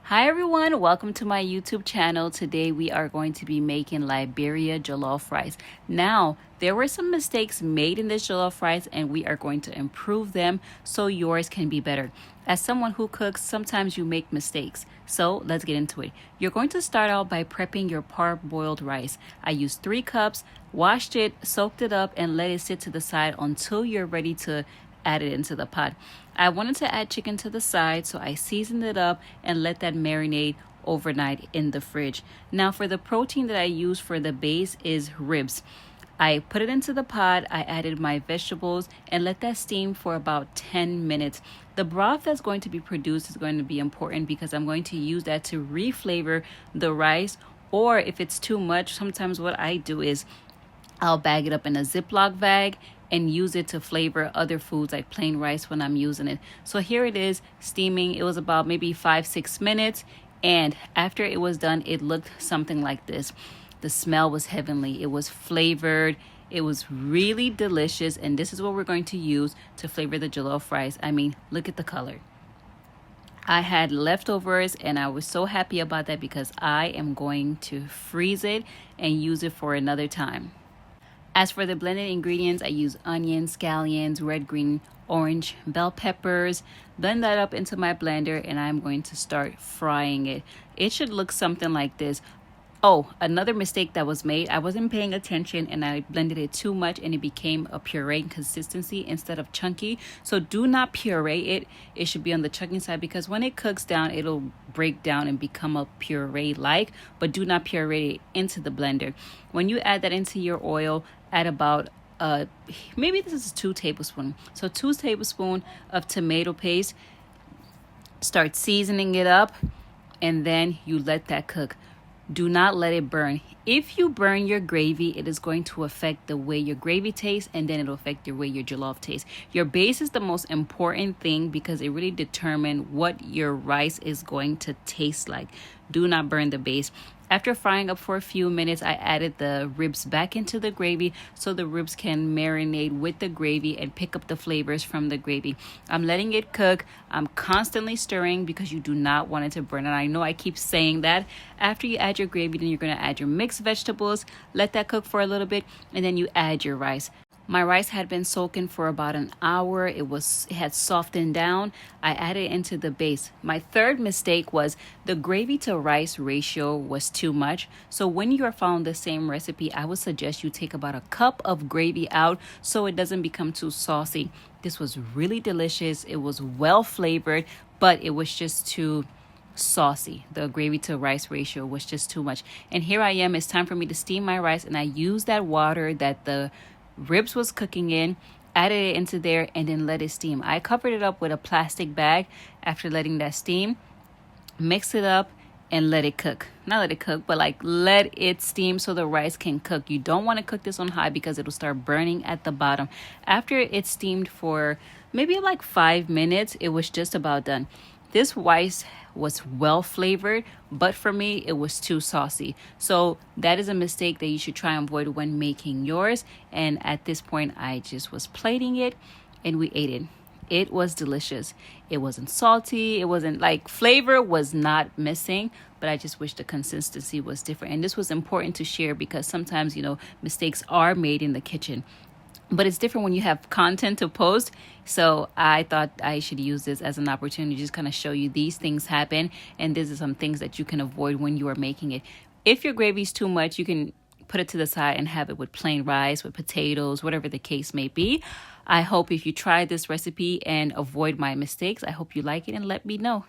Hi everyone, welcome to my YouTube channel. Today we are going to be making Liberia jollof rice. Now, there were some mistakes made in this jollof rice and we are going to improve them so yours can be better. As someone who cooks, sometimes you make mistakes. So let's get into it. You're going to start out by prepping your parboiled rice. I used 3 cups, washed it, soaked it up, and let it sit to the side until you're ready to add it into the pot. I wanted to add chicken to the side, so I seasoned it up and let that marinate overnight in the fridge. Now for the protein that I use for the base is ribs. I put it into the pot, I added my vegetables and let that steam for about 10 minutes. The broth that's going to be produced is going to be important because I'm going to use that to reflavor the rice, or if it's too much, sometimes what I do is I'll bag it up in a Ziploc bag and use it to flavor other foods like plain rice when I'm using it. So here it is steaming. It was about maybe 5-6 minutes, and after it was done, it looked something like this. The smell was heavenly. It was flavored. It was really delicious, and this is what we're going to use to flavor the jollof rice. I mean, look at the color. I had leftovers and I was so happy about that because I am going to freeze it and use it for another time. As for the blended ingredients, I use onions, scallions, red, green, orange, bell peppers. Blend that up into my blender and I'm going to start frying it. It should look something like this. Oh, another mistake that was made, I wasn't paying attention and I blended it too much and it became a puree consistency instead of chunky. So do not puree it. It should be on the chunky side because when it cooks down, it'll break down and become a puree-like, but do not puree it into the blender. When you add that into your oil, add about maybe this is 2 tablespoons. So 2 tablespoons of tomato paste. Start seasoning it up and then you let that cook. Do not let it burn. If you burn your gravy, it is going to affect the way your gravy tastes, and then it'll affect the way your jollof tastes. Your base is the most important thing because it really determines what your rice is going to taste like. Do not burn the base. After frying up for a few minutes, I added the ribs back into the gravy so the ribs can marinate with the gravy and pick up the flavors from the gravy. I'm letting it cook. I'm constantly stirring because you do not want it to burn. And I know I keep saying that. After you add your gravy, then you're going to add your mixed vegetables. Let that cook for a little bit, and then you add your rice. My rice had been soaking for about an hour. It had softened down. I added it into the base. My third mistake was the gravy to rice ratio was too much. So when you are following the same recipe, I would suggest you take about a cup of gravy out so it doesn't become too saucy. This was really delicious. It was well flavored, but it was just too saucy. The gravy to rice ratio was just too much. And here I am. It's time for me to steam my rice, and I use that water that the ribs was cooking in, added it into there, and then let it steam. I covered it up with a plastic bag after letting that steam, mix it up, and let it cook. Not let it cook, but like let it steam so the rice can cook. You don't want to cook this on high because it'll start burning at the bottom. After it steamed for maybe like 5 minutes, it was just about done. This rice was well flavored, but for me, it was too saucy. So that is a mistake that you should try and avoid when making yours. And at this point, I just was plating it and we ate it. It was delicious. It wasn't salty. It wasn't like flavor was not missing, but I just wish the consistency was different. And this was important to share because sometimes, mistakes are made in the kitchen. But it's different when you have content to post. So I thought I should use this as an opportunity to just kind of show you these things happen. And these are some things that you can avoid when you are making it. If your gravy is too much, you can put it to the side and have it with plain rice, with potatoes, whatever the case may be. I hope if you try this recipe and avoid my mistakes, I hope you like it and let me know.